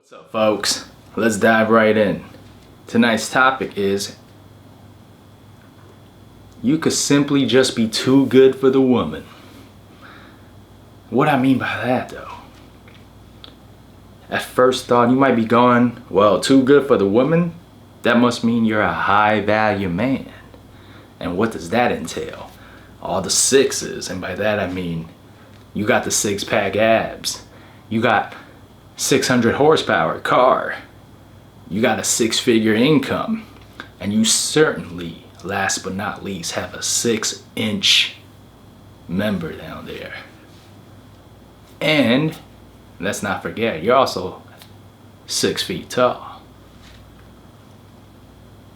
What's up, folks? Let's dive right in. Tonight's topic is you could simply just be too good for the woman. What I mean by that, though, at first thought you might be going, well, too good for the woman? That must mean you're a high value man. And what does that entail? All the sixes, and by that I mean you got the six-pack abs, you got 600 horsepower car, you got a six-figure income, and you certainly, last but not least, have a 6-inch member down there. And let's not forget, you're also 6 feet tall.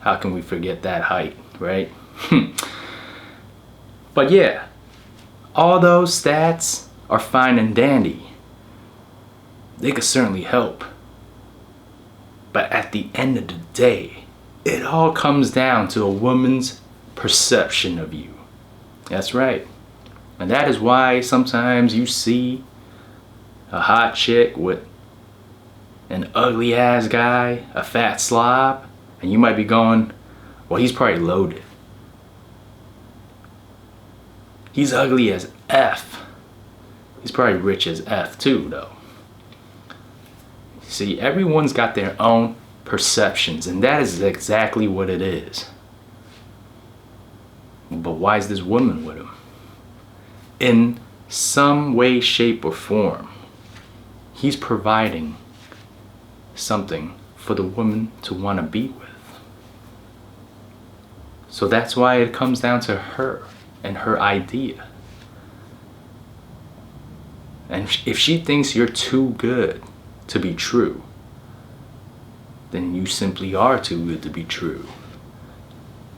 How can we forget that height, right? But yeah, all those stats are fine and dandy. They could certainly help. But at the end of the day, it all comes down to a woman's perception of you. That's right. And that is why sometimes you see a hot chick with an ugly ass guy, a fat slob, and you might be going, well, he's probably loaded. He's ugly as F. He's probably rich as F too, though. See, everyone's got their own perceptions, and that is exactly what it is. But why is this woman with him? In some way, shape, or form, he's providing something for the woman to want to be with. So that's why it comes down to her and her idea. And if she thinks you're too good to be true, then you simply are too good to be true.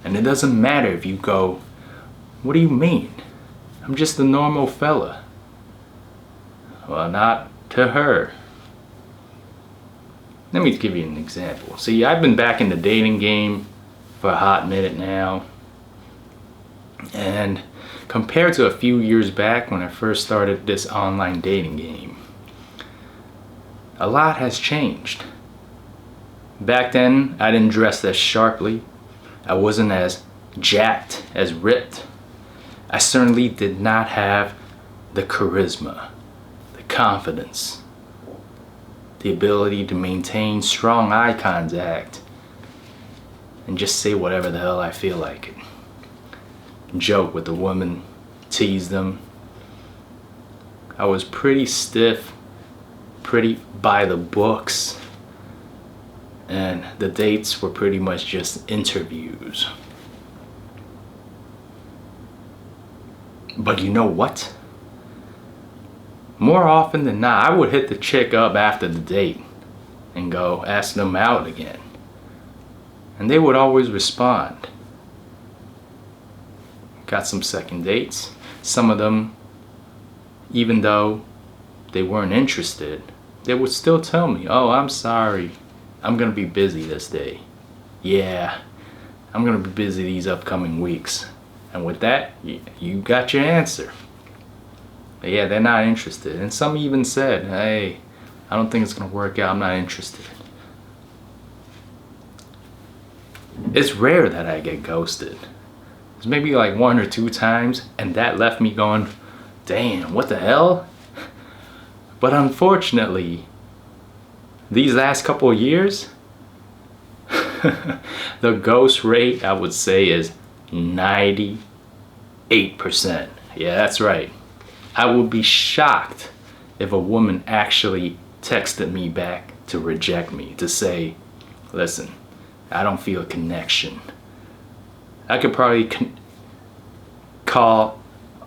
And it doesn't matter if you go, what do you mean? I'm just a normal fella. Well, not to her. Let me give you an example. See, I've been back in the dating game for a hot minute now. And compared to a few years back when I first started this online dating game, a lot has changed. Back then, I didn't dress as sharply. I wasn't as jacked, as ripped. I certainly did not have the charisma, the confidence, the ability to maintain strong eye contact and just say whatever the hell I feel like it. Joke with the woman, tease them. I was pretty stiff, pretty by the books, and the dates were pretty much just interviews. But you know what? More often than not, I would hit the chick up after the date and go ask them out again. And they would always respond. Got some second dates. Some of them, even though they weren't interested, they would still tell me, oh, I'm sorry, I'm gonna be busy this day. Yeah, I'm gonna be busy these upcoming weeks. And with that, you got your answer. But yeah, they're not interested. And some even said, hey, I don't think it's gonna work out, I'm not interested. It's rare that I get ghosted. It's maybe like 1 or 2 times, and that left me going, damn, what the hell? But unfortunately, these last couple of years, the ghost rate, I would say, is 98%. Yeah, that's right. I would be shocked if a woman actually texted me back to reject me, to say, listen, I don't feel a connection. I could probably call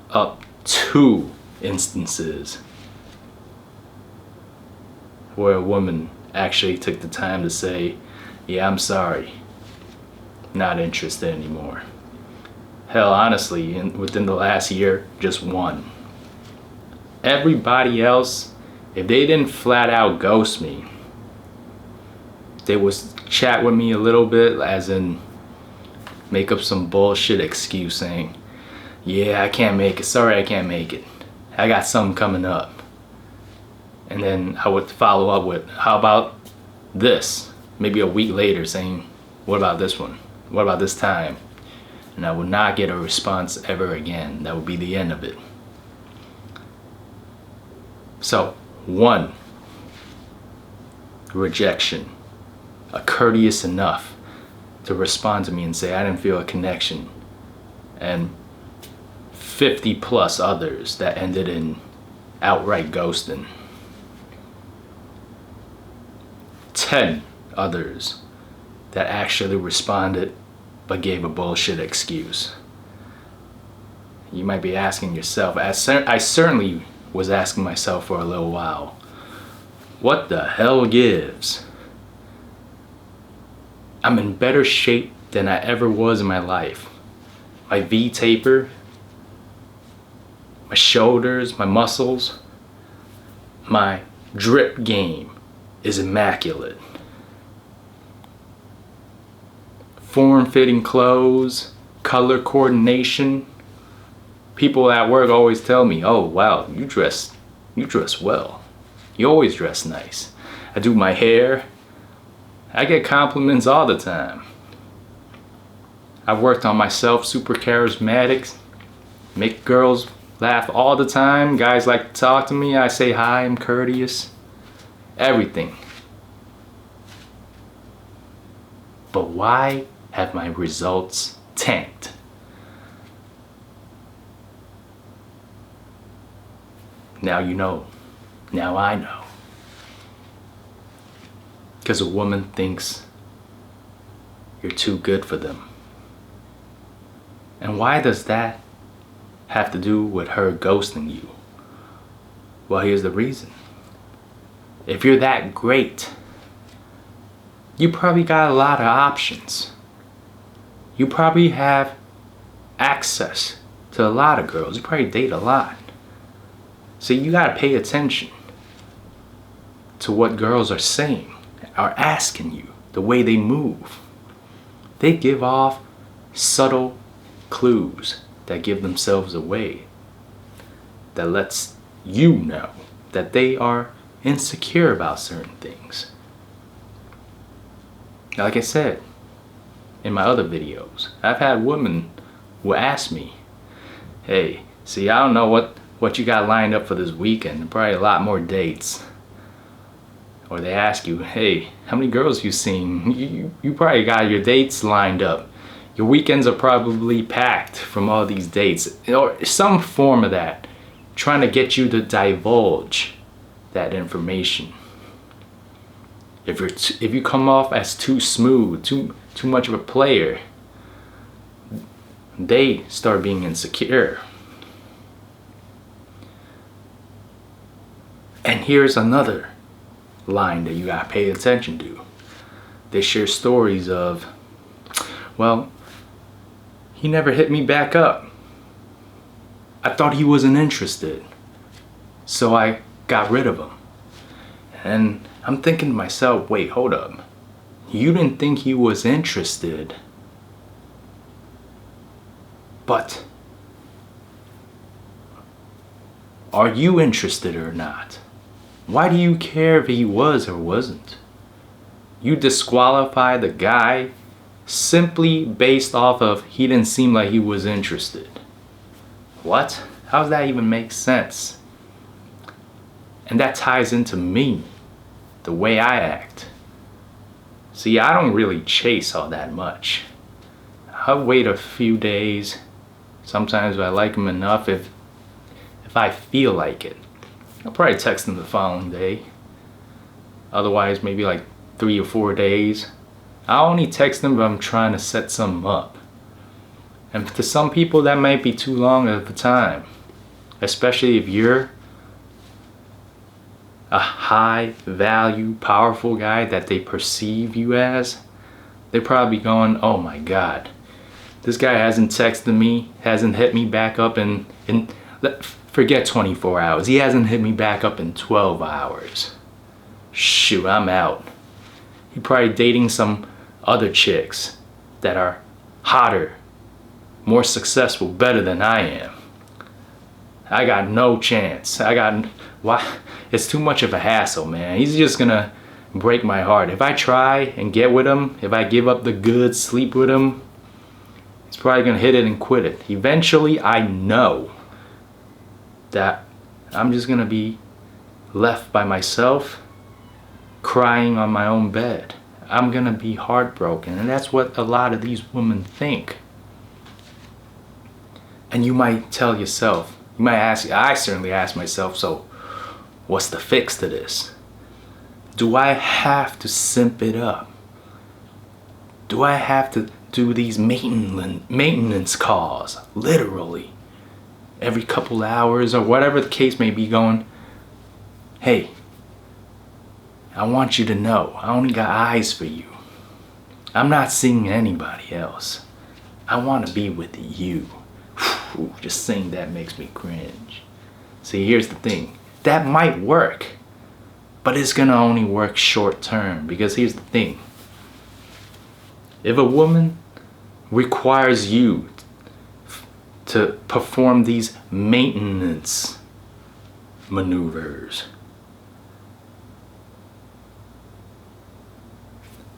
up 2 instances where a woman actually took the time to say, yeah, I'm sorry, not interested anymore. Hell, honestly, within the last year, just 1. Everybody else, if they didn't flat out ghost me, they would chat with me a little bit, as in make up some bullshit excuse saying, yeah, I can't make it, sorry I can't make it, I got something coming up. And then I would follow up with, how about this, maybe a week later, saying, what about this one? What about this time? And I would not get a response ever again. That would be the end of it. So, 1, rejection. A courteous enough to respond to me and say I didn't feel a connection. And 50 plus others that ended in outright ghosting. 10 others that actually responded but gave a bullshit excuse. You might be asking yourself, I certainly was asking myself for a little while, what the hell gives? I'm in better shape than I ever was in my life. My V-taper, my shoulders, my muscles, my drip game is immaculate. Form-fitting clothes, color coordination. People at work always tell me, oh wow, you dress well. You always dress nice. I do my hair. I get compliments all the time. I've worked on myself, super charismatic, make girls laugh all the time. Guys like to talk to me. I say hi, I'm courteous. Everything. But why have my results tanked? Now you know. Now I know. Because a woman thinks you're too good for them. And why does that have to do with her ghosting you? Well, here's the reason. If you're that great, you probably got a lot of options. You probably have access to a lot of girls. You probably date a lot. So you gotta pay attention to what girls are saying, are asking you, the way they move. They give off subtle clues that give themselves away, that lets you know that they are insecure about certain things. Now, like I said in my other videos, I've had women who ask me, hey, see, I don't know what you got lined up for this weekend. Probably a lot more dates. Or they ask you, hey, how many girls you seen? You probably got your dates lined up. Your weekends are probably packed from all these dates. Or some form of that. Trying to get you to divulge that information. If you come off as too smooth, too much of a player, they start being insecure. And here's another line that you gotta pay attention to. They share stories of, well, he never hit me back up. I thought he wasn't interested, so I got rid of him. And I'm thinking to myself, wait, hold up. You didn't think he was interested, but are you interested or not? Why do you care if he was or wasn't? You disqualify the guy simply based off of he didn't seem like he was interested. What? How does that even make sense? And that ties into me, the way I act. See, I don't really chase all that much. I'll wait a few days. Sometimes if I like him enough, if I feel like it. I'll probably text him the following day. Otherwise, maybe like 3 or 4 days. I only text him if I'm trying to set something up. And to some people, that might be too long of a time. Especially if you're a high value, powerful guy that they perceive you as. They're probably going, oh my God, this guy hasn't texted me, hasn't hit me back up in forget 24 hours. He hasn't hit me back up in 12 hours. Shoot, I'm out. He probably dating some other chicks that are hotter, more successful, better than I am. I got no chance. Why? It's too much of a hassle, man. He's just gonna break my heart. If I try and get with him, if I give up the goods, sleep with him, he's probably gonna hit it and quit it. Eventually, I know that I'm just gonna be left by myself, crying on my own bed. I'm gonna be heartbroken, and that's what a lot of these women think. And you might tell yourself, you might ask, I certainly ask myself, so what's the fix to this? Do I have to simp it up? Do I have to do these maintenance calls, literally, every couple hours or whatever the case may be, going, hey, I want you to know, I only got eyes for you. I'm not seeing anybody else. I want to be with you. Whew, just saying that makes me cringe. See, here's the thing. That might work, but it's gonna only work short term, because here's the thing. If a woman requires you to perform these maintenance maneuvers,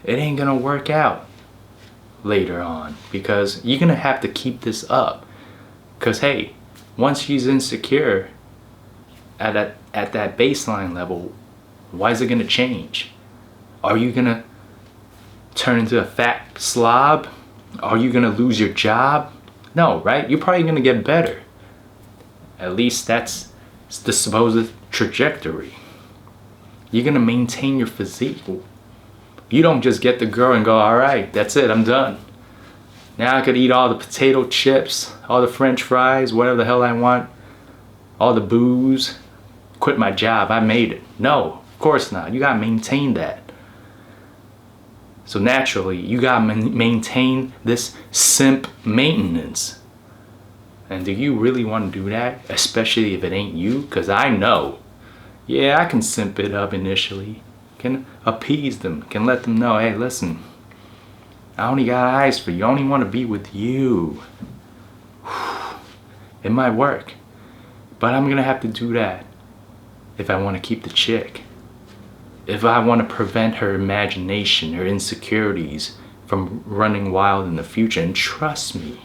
it ain't gonna work out later on, because you're gonna have to keep this up. Because hey, once she's insecure at that baseline level, why is it gonna change? Are you gonna turn into a fat slob? Are you gonna lose your job? No, right? You're probably gonna get better. At least that's the supposed trajectory. You're gonna maintain your physique. You don't just get the girl and go, all right, that's it, I'm done. Now I could eat all the potato chips, all the french fries, whatever the hell I want, all the booze, quit my job, I made it. No, of course not. You gotta maintain that. So naturally, you gotta maintain this simp maintenance. And do you really want to do that? Especially if it ain't you? Because I know, yeah, I can simp it up initially. Can appease them, can let them know, hey, listen, I only got eyes for you. I only want to be with you. It might work, but I'm gonna have to do that if I want to keep the chick. If I want to prevent her imagination, her insecurities from running wild in the future. And trust me,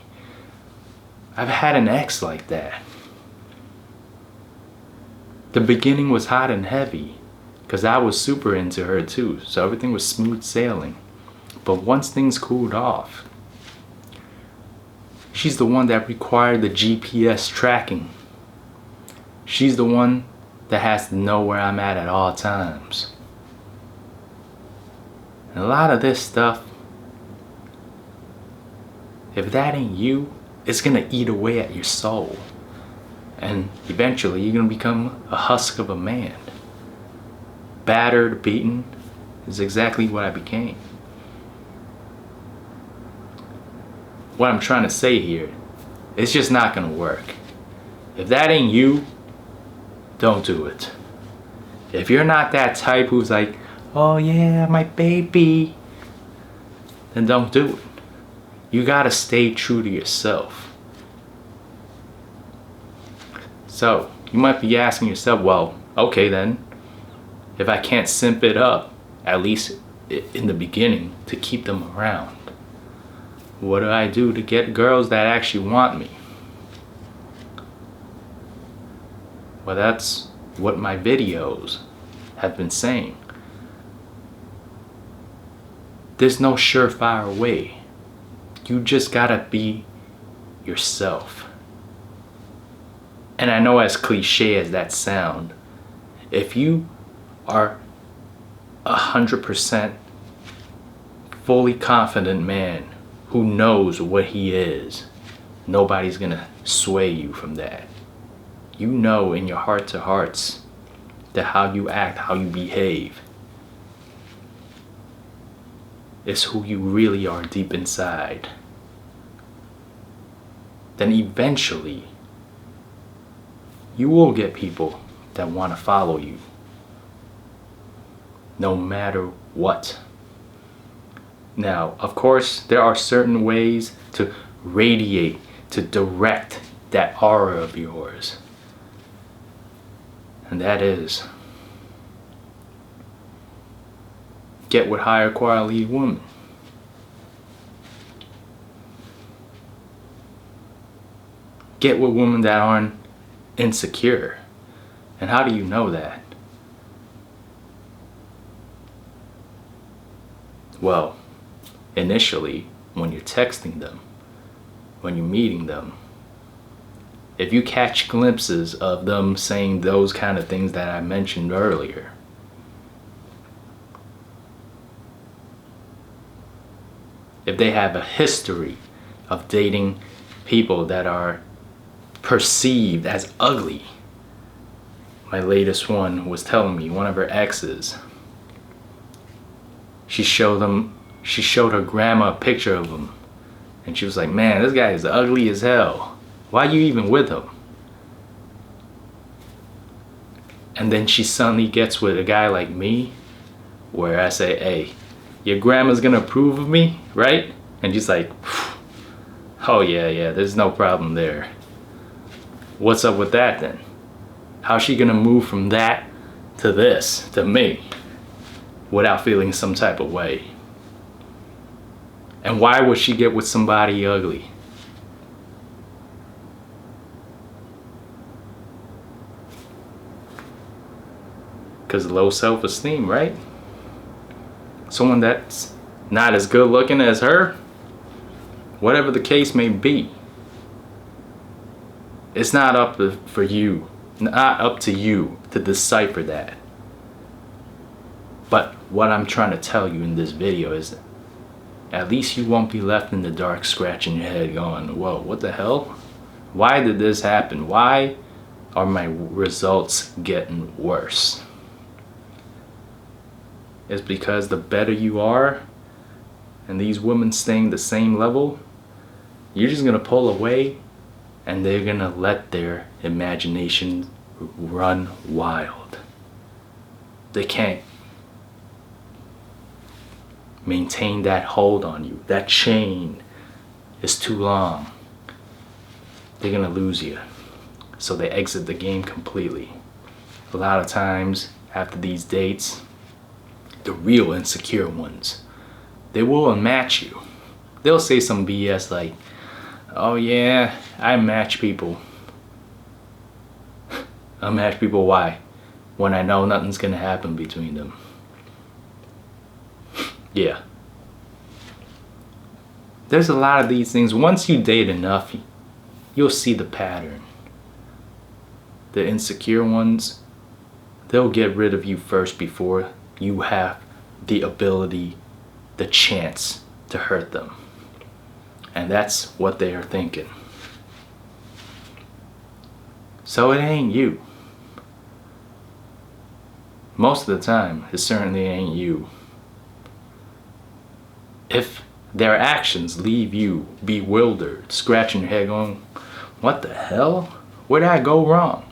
I've had an ex like that. The beginning was hot and heavy, because I was super into her too, so everything was smooth sailing. But once things cooled off, she's the one that required the GPS tracking. She's the one that has to know where I'm at all times. And a lot of this stuff, if that ain't you, it's gonna eat away at your soul. And eventually you're gonna become a husk of a man. Battered, beaten, is exactly what I became. What I'm trying to say here, it's just not gonna work. If that ain't you, don't do it. If you're not that type who's like, oh yeah, my baby, then don't do it. You gotta stay true to yourself. So, you might be asking yourself, well, okay then, if I can't simp it up, at least in the beginning, to keep them around, what do I do to get girls that actually want me? Well, that's what my videos have been saying. There's no surefire way. You just gotta be yourself. And I know, as cliche as that sound, if you are 100% fully confident man who knows what he is, nobody's gonna sway you from that. You know in your heart to hearts that how you act, how you behave, is who you really are deep inside. Then eventually you will get people that want to follow you, no matter what. Now, of course, there are certain ways to radiate, to direct that aura of yours. And that is get with higher quality women. Get with women that aren't insecure. And how do you know that? Well, initially, when you're texting them, when you're meeting them, if you catch glimpses of them saying those kind of things that I mentioned earlier, if they have a history of dating people that are perceived as ugly. My latest one was telling me one of her exes, she showed her grandma a picture of him, and she was like, man, this guy is ugly as hell. Why are you even with him? And then she suddenly gets with a guy like me, where I say, hey, your grandma's gonna approve of me, right? And she's like, oh yeah, there's no problem there. What's up with that then? How's she gonna move from that to this, to me, without feeling some type of way? And why would she get with somebody ugly? Because low self-esteem, right? Someone that's not as good looking as her, whatever the case may be, it's not up to you to decipher that. But what I'm trying to tell you in this video is, at least you won't be left in the dark scratching your head going, whoa, what the hell? Why did this happen? Why are my results getting worse? It's because the better you are, and these women staying the same level, you're just gonna pull away, and they're gonna let their imagination run wild. They can't maintain that hold on you. That chain is too long. They're gonna lose you. So they exit the game completely. A lot of times after these dates, the real insecure ones, they will unmatch you. They'll say some BS like, oh yeah, I match people. I match people, why? When I know nothing's gonna happen between them. Yeah. There's a lot of these things. Once you date enough, you'll see the pattern. The insecure ones, they'll get rid of you first before you have the ability, the chance to hurt them. And that's what they are thinking. So it ain't you. Most of the time, it certainly ain't you. If their actions leave you bewildered, scratching your head going, what the hell? Where did I go wrong?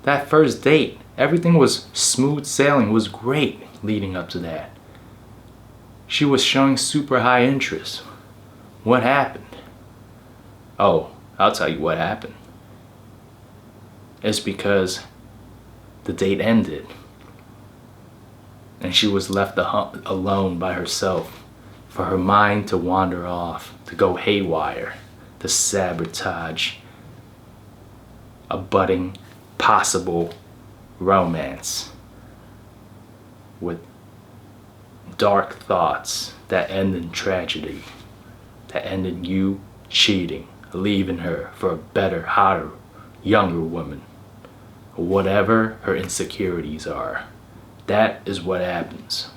That first date, everything was smooth sailing, was great leading up to that. She was showing super high interest. What happened? Oh, I'll tell you what happened. It's because the date ended and she was left alone by herself for her mind to wander off, to go haywire, to sabotage a budding possible romance with dark thoughts that end in tragedy, that end in you cheating, leaving her for a better, hotter, younger woman, or whatever her insecurities are. That is what happens.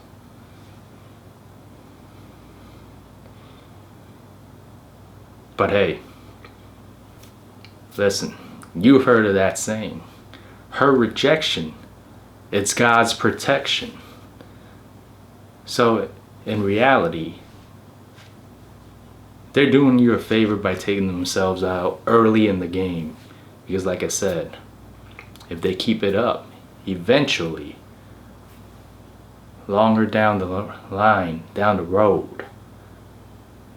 But hey, listen, you've heard of that saying. Her rejection, it's God's protection. So in reality, they're doing you a favor by taking themselves out early in the game. Because like I said, if they keep it up, eventually, longer down the line, down the road,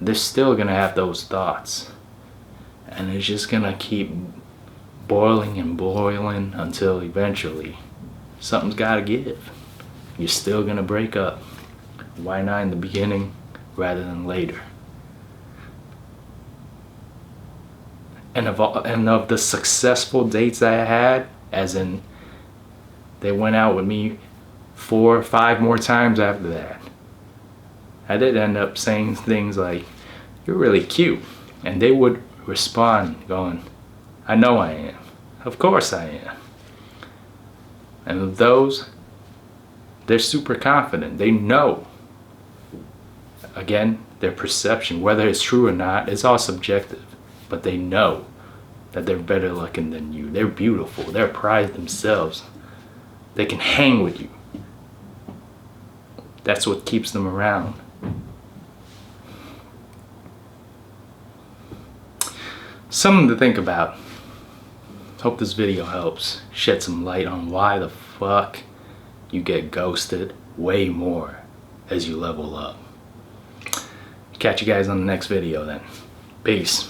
they're still gonna have those thoughts. And it's just gonna keep boiling and boiling until eventually something's gotta give. You're still gonna break up. Why not in the beginning rather than later? And of the successful dates that I had, as in they went out with me 4 or 5 more times after that, I did end up saying things like, "You're really cute." And they would respond going, "I know I am. Of course I am." And of those, they're super confident. They know. Again, their perception, whether it's true or not, it's all subjective. But they know that they're better looking than you. They're beautiful. They're pride themselves. They can hang with you. That's what keeps them around. Something to think about. Hope this video helps shed some light on why the fuck you get ghosted way more as you level up. Catch you guys on the next video then. Peace.